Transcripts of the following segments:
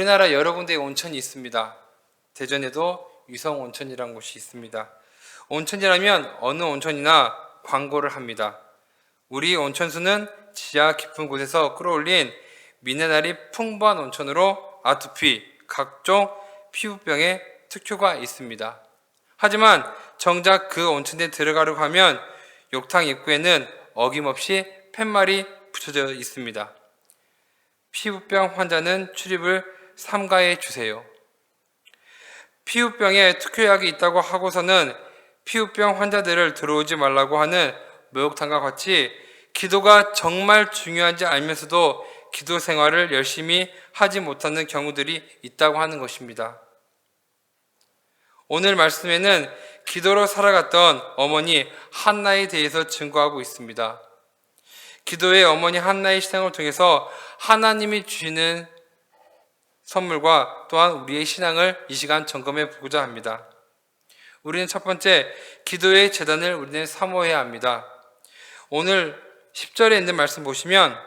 우리나라 여러 군데에 온천이 있습니다. 대전에도 유성 온천이라는 곳이 있습니다. 온천이라면 어느 온천이나 광고를 합니다. 우리 온천수는 지하 깊은 곳에서 끌어올린 미네랄이 풍부한 온천으로 아토피, 각종 피부병에 특효가 있습니다. 하지만 정작 그 온천에 들어가려고 하면 욕탕 입구에는 어김없이 팻말이 붙여져 있습니다. 피부병 환자는 출입을 삼가해 주세요. 피부병에 특효약이 있다고 하고서는 피부병 환자들을 들어오지 말라고 하는 목욕탕과 같이 기도가 정말 중요한지 알면서도 기도 생활을 열심히 하지 못하는 경우들이 있다고 하는 것입니다. 오늘 말씀에는 기도로 살아갔던 어머니 한나에 대해서 증거하고 있습니다. 기도의 어머니 한나의 신앙을 통해서 하나님이 주시는 선물과 또한 우리의 신앙을 이 시간 점검해 보고자 합니다. 우리는 첫 번째, 기도의 재단을 우리는 사모해야 합니다. 오늘 10절에 있는 말씀 보시면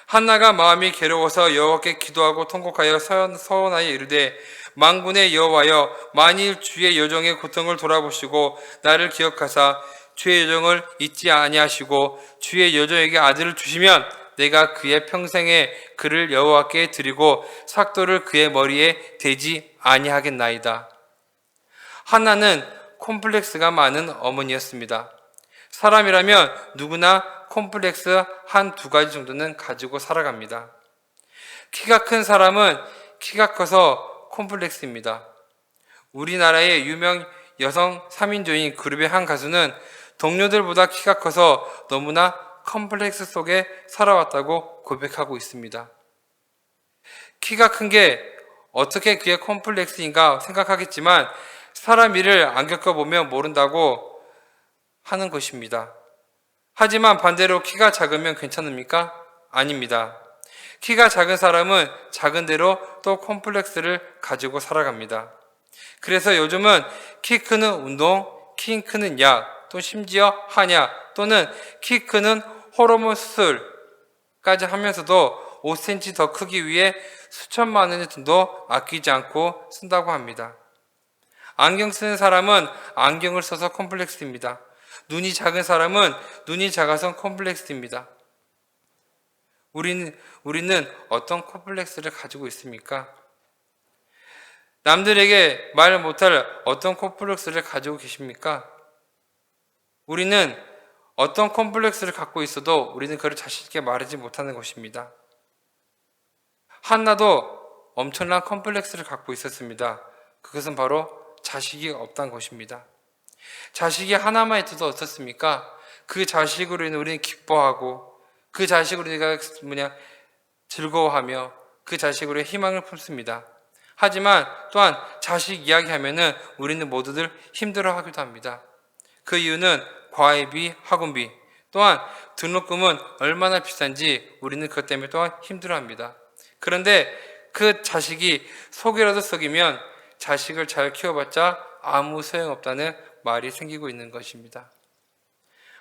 한나가 마음이 괴로워서 여호와께 기도하고 통곡하여 서원하여 이르되 만군의 여호와여 만일 주의 여종의 고통을 돌아보시고 나를 기억하사 주의 여종을 잊지 아니하시고 주의 여종에게 아들을 주시면 내가 그의 평생에 그를 여호와께 드리고 삭도를 그의 머리에 대지 아니하겠나이다. 한나는 콤플렉스가 많은 어머니였습니다. 사람이라면 누구나 콤플렉스 한두 가지 정도는 가지고 살아갑니다. 키가 큰 사람은 키가 커서 콤플렉스입니다. 우리나라의 유명 여성 3인조인 그룹의 한 가수는 동료들보다 키가 커서 너무나 컴플렉스 속에 살아왔다고 고백하고 있습니다. 키가 큰 게 어떻게 그게 컴플렉스인가 생각하겠지만 사람 일을 안 겪어보면 모른다고 하는 것입니다. 하지만 반대로 키가 작으면 괜찮습니까? 아닙니다. 키가 작은 사람은 작은 대로 또 콤플렉스를 가지고 살아갑니다. 그래서 요즘은 키 크는 운동, 키 크는 약, 또 심지어 한약 또는 키 크는 호르몬 수술까지 하면서도 5cm 더 크기 위해 수천만 원의 돈도 아끼지 않고 쓴다고 합니다. 안경 쓰는 사람은 안경을 써서 콤플렉스입니다. 눈이 작은 사람은 눈이 작아서 콤플렉스입니다. 우리는 어떤 콤플렉스를 가지고 있습니까? 남들에게 말 못할 어떤 콤플렉스를 가지고 계십니까? 우리는 어떤 콤플렉스를 갖고 있어도 우리는 그를 자신있게 말하지 못하는 것입니다. 한나도 엄청난 콤플렉스를 갖고 있었습니다. 그것은 바로 자식이 없다는 것입니다. 자식이 하나만 있어도 어떻습니까? 그 자식으로 인해 우리는 기뻐하고 그 자식으로 우리가 즐거워하며 그 자식으로 희망을 품습니다. 하지만 또한 자식 이야기하면은 우리는 모두들 힘들어하기도 합니다. 그 이유는 과외비, 학원비, 또한 등록금은 얼마나 비싼지 우리는 그것 때문에 또한 힘들어합니다. 그런데 그 자식이 속이라도 썩이면 자식을 잘 키워봤자 아무 소용없다는 말이 생기고 있는 것입니다.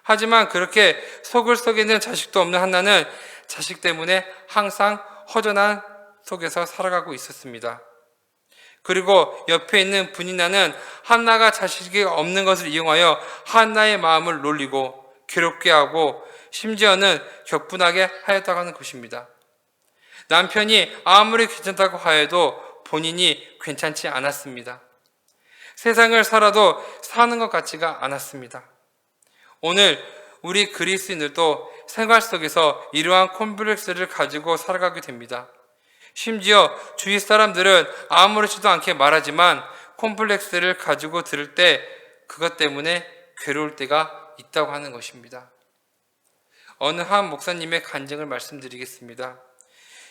하지만 그렇게 속을 썩이는 자식도 없는 한나는 자식 때문에 항상 허전한 속에서 살아가고 있었습니다. 그리고 옆에 있는 분이나는 한나가 자식이 없는 것을 이용하여 한나의 마음을 놀리고 괴롭게 하고 심지어는 격분하게 하였다고 하는 것입니다. 남편이 아무리 괜찮다고 하여도 본인이 괜찮지 않았습니다. 세상을 살아도 사는 것 같지가 않았습니다. 오늘 우리 그리스도인들도 생활 속에서 이러한 콤플렉스를 가지고 살아가게 됩니다. 심지어 주위 사람들은 아무렇지도 않게 말하지만 콤플렉스를 가지고 들을 때 그것 때문에 괴로울 때가 있다고 하는 것입니다. 어느 한 목사님의 간증을 말씀드리겠습니다.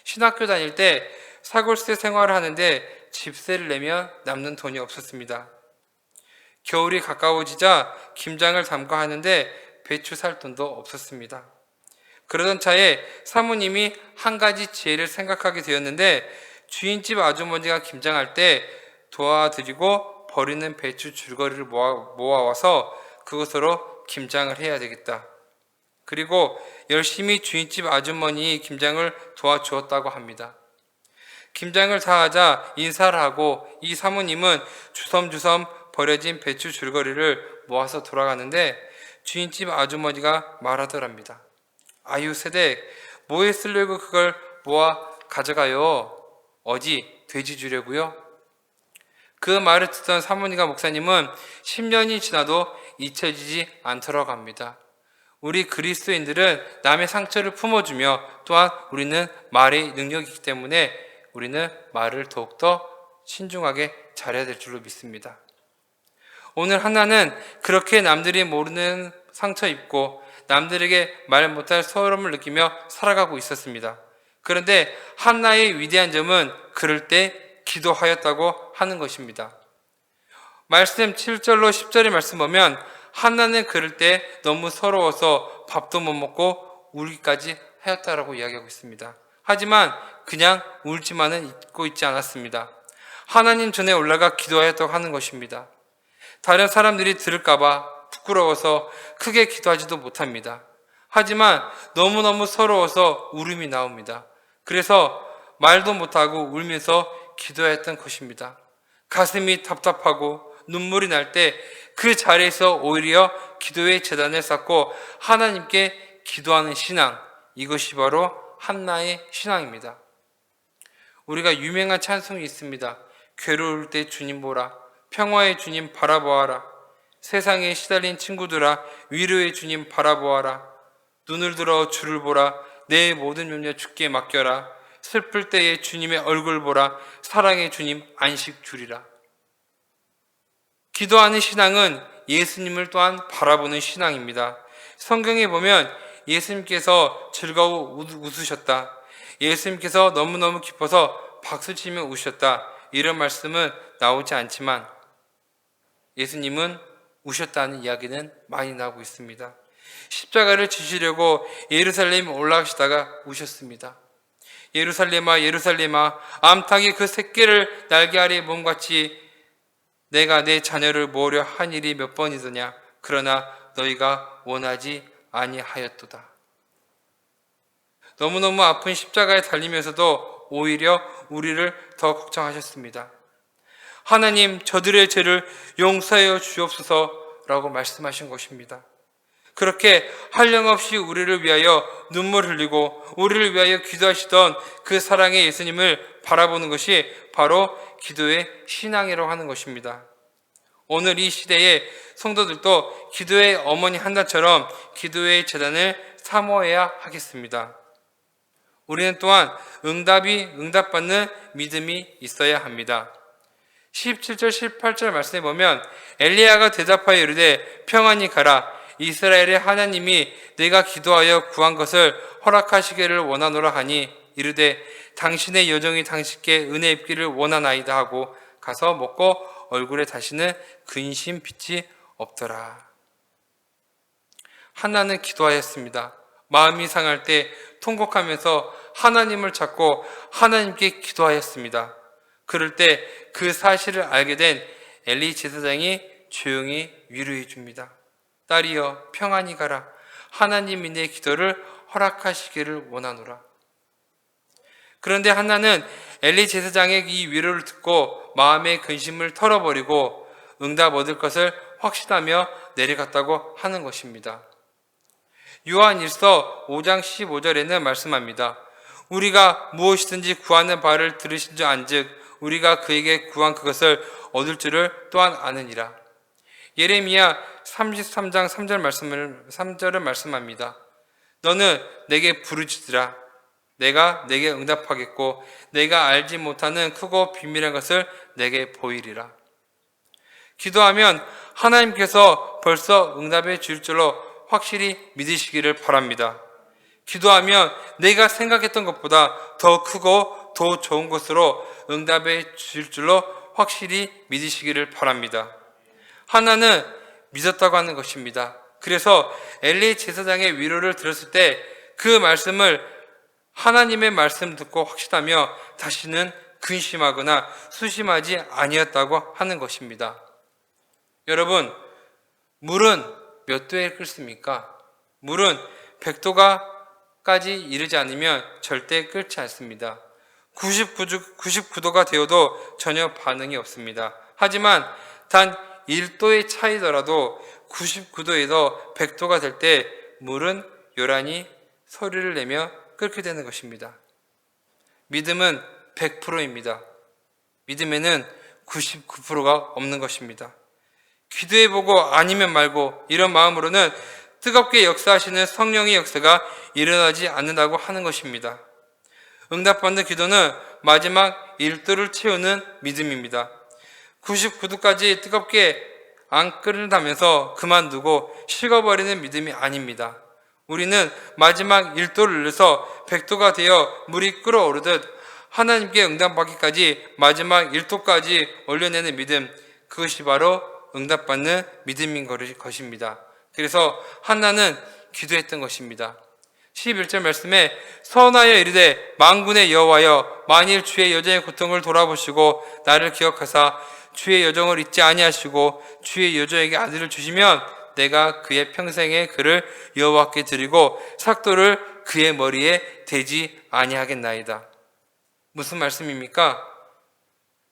신학교 다닐 때 사골세 생활을 하는데 집세를 내면 남는 돈이 없었습니다. 겨울이 가까워지자 김장을 담가 하는데 배추 살 돈도 없었습니다. 그러던 차에 사모님이 한 가지 지혜를 생각하게 되었는데 주인집 아주머니가 김장할 때 도와드리고 버리는 배추 줄거리를 모아와서 그것으로 김장을 해야 되겠다. 그리고 열심히 주인집 아주머니 김장을 도와주었다고 합니다. 김장을 다 하자 인사를 하고 이 사모님은 주섬주섬 버려진 배추 줄거리를 모아서 돌아가는데 주인집 아주머니가 말하더랍니다. 아유 세댁, 뭐에 쓰려고 그걸 모아 가져가요? 어디 돼지 주려고요? 그 말을 듣던 사모님과 목사님은 10년이 지나도 잊혀지지 않도록 합니다. 우리 그리스도인들은 남의 상처를 품어주며 또한 우리는 말의 능력이 있기 때문에 우리는 말을 더욱더 신중하게 잘해야 될 줄로 믿습니다. 오늘 한나는 그렇게 남들이 모르는 상처 입고 남들에게 말 못할 서러움을 느끼며 살아가고 있었습니다. 그런데 한나의 위대한 점은 그럴 때 기도하였다고 하는 것입니다. 말씀 7절로 10절의 말씀 보면 한나는 그럴 때 너무 서러워서 밥도 못 먹고 울기까지 하였다라고 이야기하고 있습니다. 하지만 그냥 울지만은 있고 있지 않았습니다. 하나님 전에 올라가 기도하였다고 하는 것입니다. 다른 사람들이 들을까봐 부끄러워서 크게 기도하지도 못합니다. 하지만 너무너무 서러워서 울음이 나옵니다. 그래서 말도 못하고 울면서 기도했던 것입니다. 가슴이 답답하고 눈물이 날 때 그 자리에서 오히려 기도의 제단을 쌓고 하나님께 기도하는 신앙, 이것이 바로 한나의 신앙입니다. 우리가 유명한 찬송이 있습니다. 괴로울 때 주님 보라, 평화의 주님 바라보아라, 세상에 시달린 친구들아 위로의 주님 바라보아라, 눈을 들어 주를 보라, 내 모든 염려 주께 맡겨라, 슬플 때에 주님의 얼굴 보라, 사랑의 주님 안식 주리라. 기도하는 신앙은 예수님을 또한 바라보는 신앙입니다. 성경에 보면 예수님께서 즐거워 웃으셨다, 예수님께서 너무너무 기뻐서 박수치며 우셨다, 이런 말씀은 나오지 않지만 예수님은 우셨다는 이야기는 많이 나오고 있습니다. 십자가를 지시려고 예루살렘에 올라가시다가 우셨습니다. 예루살렘아 예루살렘아 암탉이 그 새끼를 날개 아래에 몸같이 내가 내 자녀를 모으려 한 일이 몇 번이더냐. 그러나 너희가 원하지 아니하였도다. 너무너무 아픈 십자가에 달리면서도 오히려 우리를 더 걱정하셨습니다. 하나님, 저들의 죄를 용서하여 주옵소서라고 말씀하신 것입니다. 그렇게 한량없이 우리를 위하여 눈물 흘리고 우리를 위하여 기도하시던 그 사랑의 예수님을 바라보는 것이 바로 기도의 신앙이라고 하는 것입니다. 오늘 이 시대에 성도들도 기도의 어머니 한나처럼 기도의 제단을 사모해야 하겠습니다. 우리는 또한 응답받는 믿음이 있어야 합니다. 17절 18절 말씀에 보면 엘리야가 대답하여 이르되 평안히 가라, 이스라엘의 하나님이 내가 기도하여 구한 것을 허락하시기를 원하노라 하니 이르되 당신의 여정이 당신께 은혜 입기를 원하나이다 하고 가서 먹고 얼굴에 다시는 근심 빛이 없더라. 한나는 기도하였습니다. 마음이 상할 때 통곡하면서 하나님을 찾고 하나님께 기도하였습니다. 그럴 때 그 사실을 알게 된 엘리 제사장이 조용히 위로해 줍니다. 딸이여 평안히 가라, 하나님이 내 기도를 허락하시기를 원하노라. 그런데 한나는 엘리 제사장의 이 위로를 듣고 마음의 근심을 털어버리고 응답 얻을 것을 확신하며 내려갔다고 하는 것입니다. 요한일서 5장 15절에는 말씀합니다. 우리가 무엇이든지 구하는 바를 들으신 줄 안즉 우리가 그에게 구한 그것을 얻을 줄을 또한 아느니라. 예레미야 33장 3절을 말씀합니다. 너는 내게 부르짖으라. 내가 내게 응답하겠고 내가 알지 못하는 크고 비밀한 것을 내게 보이리라. 기도하면 하나님께서 벌써 응답해 줄 줄로 확실히 믿으시기를 바랍니다. 기도하면 내가 생각했던 것보다 더 크고 더 좋은 것으로 응답해 줄 줄로 확실히 믿으시기를 바랍니다. 하나는 믿었다고 하는 것입니다. 그래서 엘리 제사장의 위로를 들었을 때 그 말씀을 하나님의 말씀 듣고 확신하며 다시는 근심하거나 수심하지 아니었다고 하는 것입니다. 여러분, 물은 몇 도에 끓습니까? 물은 100도까지 이르지 않으면 절대 끓지 않습니다. 99도가 되어도 전혀 반응이 없습니다. 하지만 단 1도의 차이더라도 99도에서 100도가 될 때 물은 요란히 소리를 내며 끓게 되는 것입니다. 믿음은 100%입니다. 믿음에는 99%가 없는 것입니다. 기도해보고 아니면 말고 이런 마음으로는 뜨겁게 역사하시는 성령의 역사가 일어나지 않는다고 하는 것입니다. 응답받는 기도는 마지막 1도를 채우는 믿음입니다. 99도까지 뜨겁게 안 끓는다면서 그만두고 식어버리는 믿음이 아닙니다. 우리는 마지막 1도를 눌러서 100도가 되어 물이 끓어오르듯 하나님께 응답받기까지 마지막 1도까지 올려내는 믿음, 그것이 바로 응답받는 믿음인 것입니다. 그래서 한나는 기도했던 것입니다. 11절 말씀에 선하여 이르되 만군의 여호와여 만일 주의 여정의 고통을 돌아보시고 나를 기억하사 주의 여정을 잊지 아니하시고 주의 여종에게 아들을 주시면 내가 그의 평생의 그를 여호와께 드리고 삭도를 그의 머리에 대지 아니하겠나이다. 무슨 말씀입니까?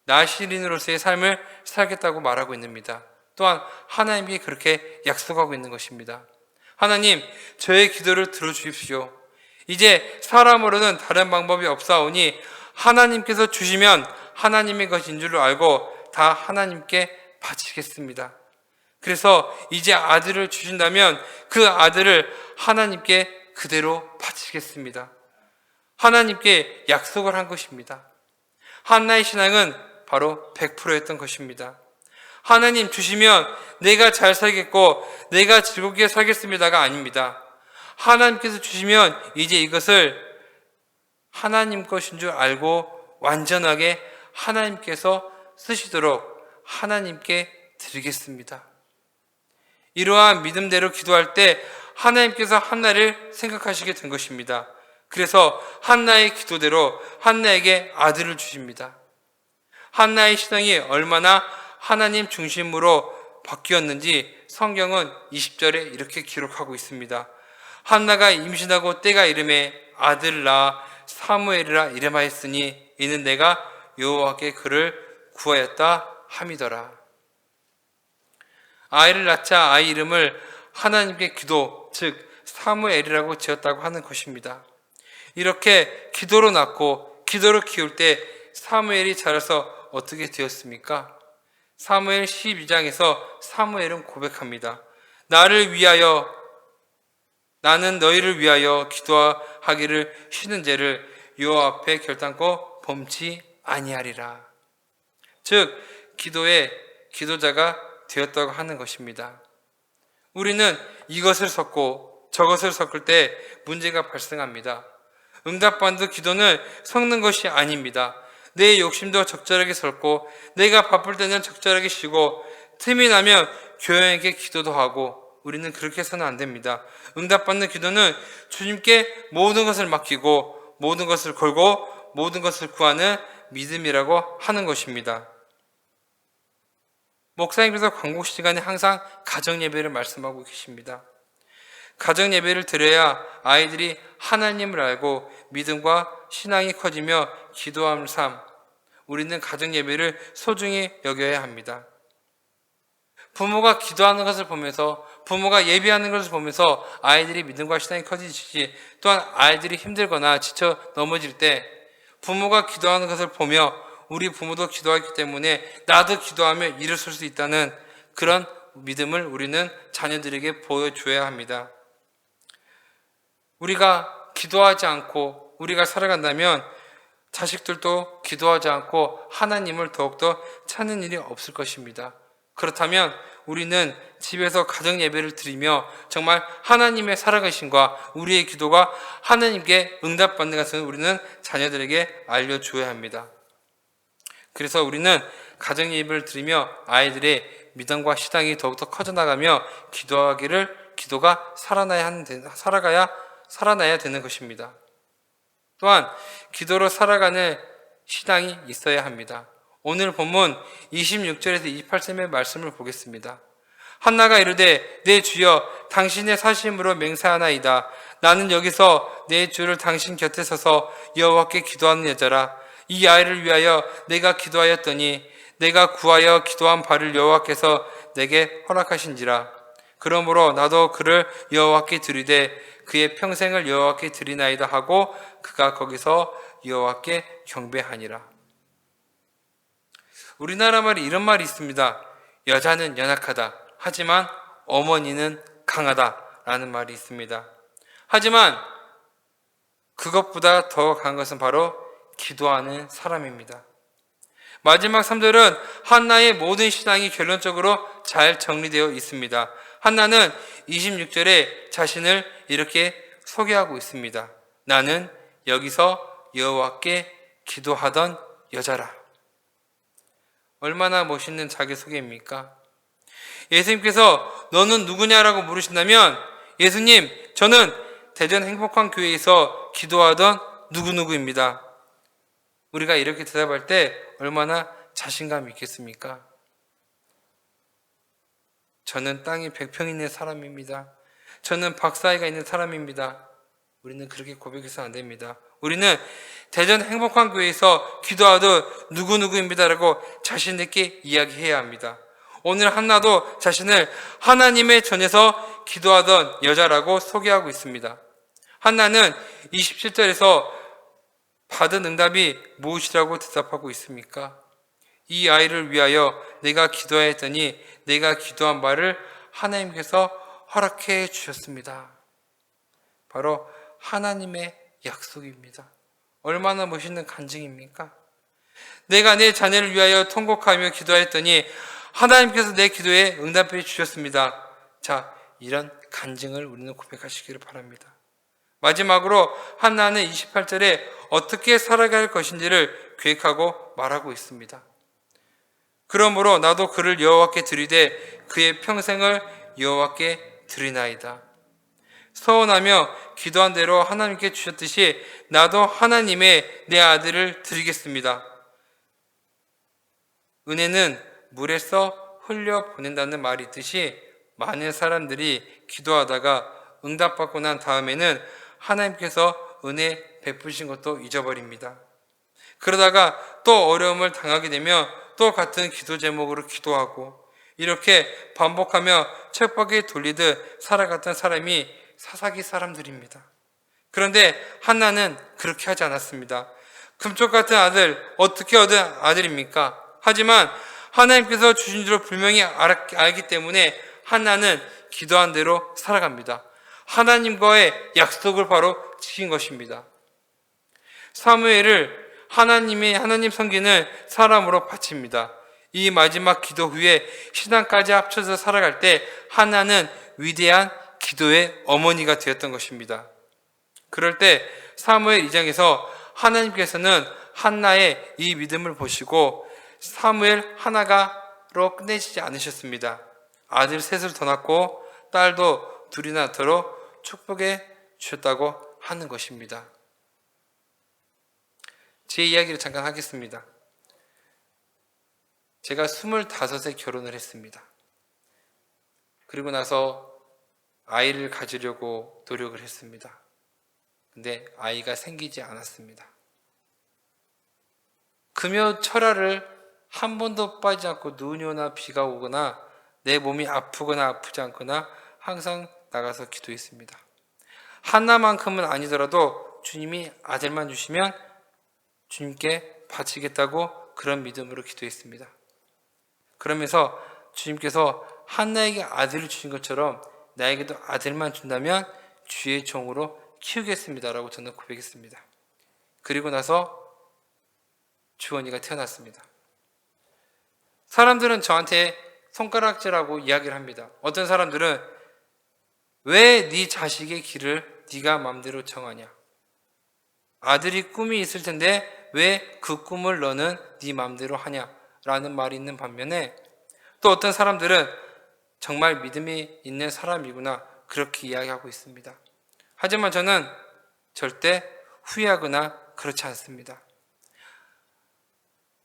나시린으로서의 삶을 살겠다고 말하고 있습니다. 또한 하나님이 그렇게 약속하고 있는 것입니다. 하나님, 저의 기도를 들어주십시오. 이제 사람으로는 다른 방법이 없사오니 하나님께서 주시면 하나님의 것인 줄 알고 다 하나님께 바치겠습니다. 그래서 이제 아들을 주신다면 그 아들을 하나님께 그대로 바치겠습니다. 하나님께 약속을 한 것입니다. 한나의 신앙은 바로 100%였던 것입니다. 하나님 주시면 내가 잘 살겠고 내가 즐겁게 살겠습니다가 아닙니다. 하나님께서 주시면 이제 이것을 하나님 것인 줄 알고 완전하게 하나님께서 쓰시도록 하나님께 드리겠습니다. 이러한 믿음대로 기도할 때 하나님께서 한나를 생각하시게 된 것입니다. 그래서 한나의 기도대로 한나에게 아들을 주십니다. 한나의 신앙이 얼마나 하나님 중심으로 바뀌었는지 성경은 20절에 이렇게 기록하고 있습니다. 한나가 임신하고 때가 이름에 아들 낳아 사무엘이라 이름하였으니 이는 내가 여호와께 그를 구하였다 함이더라. 아이를 낳자 아이 이름을 하나님께 기도, 즉 사무엘이라고 지었다고 하는 것입니다. 이렇게 기도로 낳고 기도로 키울 때 사무엘이 자라서 어떻게 되었습니까? 사무엘 12장에서 사무엘은 고백합니다. 나는 너희를 위하여 기도하기를 쉬는 죄를 여호와 앞에 결단코 범치 아니하리라. 즉 기도의 기도자가 되었다고 하는 것입니다. 우리는 이것을 섞고 저것을 섞을 때 문제가 발생합니다. 응답받는 기도는 섞는 것이 아닙니다. 내 욕심도 적절하게 섞고 내가 바쁠 때는 적절하게 쉬고 틈이 나면 교양에게 기도도 하고 우리는 그렇게 해서는 안 됩니다. 응답받는 기도는 주님께 모든 것을 맡기고 모든 것을 걸고 모든 것을 구하는 믿음이라고 하는 것입니다. 목사님께서 광고 시간에 항상 가정예배를 말씀하고 계십니다. 가정예배를 드려야 아이들이 하나님을 알고 믿음과 신앙이 커지며 기도하는 삶, 우리는 가정예배를 소중히 여겨야 합니다. 부모가 기도하는 것을 보면서 부모가 예배하는 것을 보면서 아이들이 믿음과 신앙이 커지듯이 또한 아이들이 힘들거나 지쳐 넘어질 때 부모가 기도하는 것을 보며 우리 부모도 기도하기 때문에 나도 기도하며 일어설 수 있다는 그런 믿음을 우리는 자녀들에게 보여줘야 합니다. 우리가 기도하지 않고 우리가 살아간다면 자식들도 기도하지 않고 하나님을 더욱더 찾는 일이 없을 것입니다. 그렇다면 우리는 집에서 가정 예배를 드리며 정말 하나님의 살아계심과 우리의 기도가 하나님께 응답받는 것을 우리는 자녀들에게 알려줘야 합니다. 그래서 우리는 가정 예배를 드리며 아이들의 믿음과 신앙이 더욱더 커져나가며 기도가 살아나야 되는 것입니다. 또한 기도로 살아가는 신앙이 있어야 합니다. 오늘 본문 26절에서 28절의 말씀을 보겠습니다. 한나가 이르되 내 주여 당신의 사심으로 맹세하나이다. 나는 여기서 내 주를 당신 곁에 서서 여호와께 기도하는 여자라. 이 아이를 위하여 내가 기도하였더니 내가 구하여 기도한 바를 여호와께서 내게 허락하신지라. 그러므로 나도 그를 여호와께 드리되 그의 평생을 여호와께 드리나이다 하고 그가 거기서 여호와께 경배하니라. 우리나라 말에 이런 말이 있습니다. 여자는 연약하다. 하지만 어머니는 강하다라는 말이 있습니다. 하지만 그것보다 더 강한 것은 바로 기도하는 사람입니다. 마지막 3절은 한나의 모든 신앙이 결론적으로 잘 정리되어 있습니다. 한나는 26절에 자신을 이렇게 소개하고 있습니다. 나는 여기서 여호와께 기도하던 여자라. 얼마나 멋있는 자기소개입니까? 예수님께서 너는 누구냐라고 물으신다면 예수님, 저는 대전 행복한 교회에서 기도하던 누구누구입니다. 우리가 이렇게 대답할 때 얼마나 자신감이 있겠습니까? 저는 땅이 100평 있는 사람입니다. 저는 박사회가 있는 사람입니다. 우리는 그렇게 고백해서 안 됩니다. 우리는 대전 행복한 교회에서 기도하던 누구누구입니다라고 자신 있게 이야기해야 합니다. 오늘 한나도 자신을 하나님의 전에서 기도하던 여자라고 소개하고 있습니다. 한나는 27절에서 받은 응답이 무엇이라고 대답하고 있습니까? 이 아이를 위하여 내가 기도하였더니 내가 기도한 바를 하나님께서 허락해 주셨습니다. 바로 하나님의 약속입니다. 얼마나 멋있는 간증입니까? 내가 내 자녀를 위하여 통곡하며 기도하였더니 하나님께서 내 기도에 응답해 주셨습니다. 자, 이런 간증을 우리는 고백하시기를 바랍니다. 마지막으로 한나는 28절에 어떻게 살아갈 것인지를 계획하고 말하고 있습니다. 그러므로 나도 그를 여호와께 드리되 그의 평생을 여호와께 드리나이다. 서원하며 기도한 대로 하나님께 주셨듯이 나도 하나님의 내 아들을 드리겠습니다. 은혜는 물에서 흘려보낸다는 말이 있듯이 많은 사람들이 기도하다가 응답받고 난 다음에는 하나님께서 은혜 베푸신 것도 잊어버립니다. 그러다가 또 어려움을 당하게 되면 또 같은 기도 제목으로 기도하고 이렇게 반복하며 쳇바퀴 돌리듯 살아갔던 사람이 사사기 사람들입니다. 그런데 한나는 그렇게 하지 않았습니다. 금쪽 같은 아들, 어떻게 얻은 아들입니까? 하지만 하나님께서 주신 줄을 분명히 알기 때문에 한나는 기도한 대로 살아갑니다. 하나님과의 약속을 바로 지킨 것입니다. 사무엘을 하나님 섬기는 사람으로 바칩니다. 이 마지막 기도 후에 신앙까지 합쳐서 살아갈 때 한나는 위대한 기도의 어머니가 되었던 것입니다. 그럴 때 사무엘 2장에서 하나님께서는 한나의 이 믿음을 보시고 사무엘 하나가로 끝내시지 않으셨습니다. 아들 셋을 더 낳고 딸도 둘이나 낳도록 축복해 주셨다고 하는 것입니다. 제 이야기를 잠깐 하겠습니다. 제가 25에 결혼을 했습니다. 그리고 나서 아이를 가지려고 노력을 했습니다. 근데 아이가 생기지 않았습니다. 금요 철야를 한 번도 빠지지 않고 눈이 오나 비가 오거나 내 몸이 아프거나 아프지 않거나 항상 나가서 기도했습니다. 하나만큼은 아니더라도 주님이 아들만 주시면 주님께 바치겠다고 그런 믿음으로 기도했습니다. 그러면서 주님께서 한나에게 아들을 주신 것처럼 나에게도 아들만 준다면 주의 종으로 키우겠습니다라고 저는 고백했습니다. 그리고 나서 주원이가 태어났습니다. 사람들은 저한테 손가락질하고 이야기를 합니다. 어떤 사람들은 왜 네 자식의 길을 네가 마음대로 정하냐? 아들이 꿈이 있을 텐데 왜 그 꿈을 너는 네 마음대로 하냐? 라는 말이 있는 반면에 또 어떤 사람들은 정말 믿음이 있는 사람이구나 그렇게 이야기하고 있습니다. 하지만 저는 절대 후회하거나 그렇지 않습니다.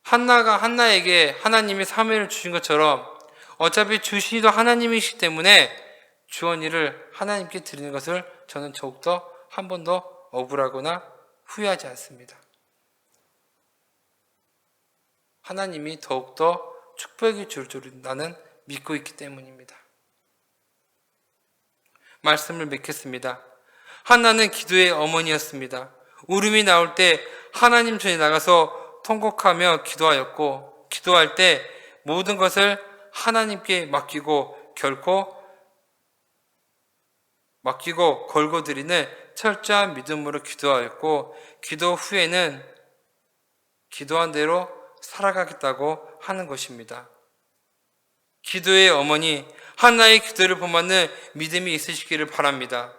한나가 한나에게 하나님이 사무엘을 주신 것처럼 어차피 주시도 하나님이시기 때문에 주원이를 하나님께 드리는 것을 저는 더욱더 한 번도 억울하거나 후회하지 않습니다. 하나님이 더욱더 축복이 줄 줄 나는 믿고 있기 때문입니다. 말씀을 맺겠습니다. 한나는 기도의 어머니였습니다. 울음이 나올 때 하나님 전에 나가서 통곡하며 기도하였고, 기도할 때 모든 것을 하나님께 맡기고 걸고 드리는 철저한 믿음으로 기도하였고, 기도 후에는 기도한 대로 살아가겠다고 하는 것입니다. 기도의 어머니 한나의 기도를 본받는 믿음이 있으시기를 바랍니다.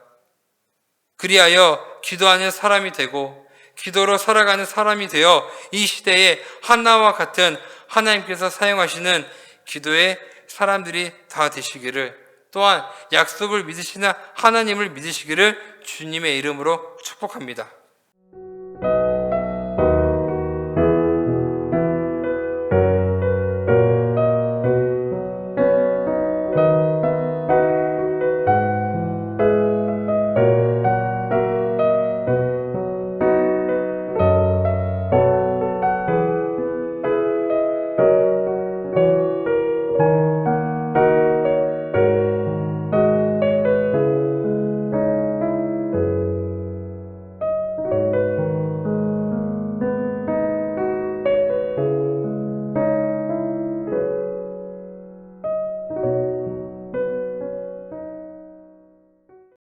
그리하여 기도하는 사람이 되고 기도로 살아가는 사람이 되어 이 시대에 한나와 같은 하나님께서 사용하시는 기도의 사람들이 다 되시기를, 또한 약속을 믿으시는 하나님을 믿으시기를 주님의 이름으로 축복합니다.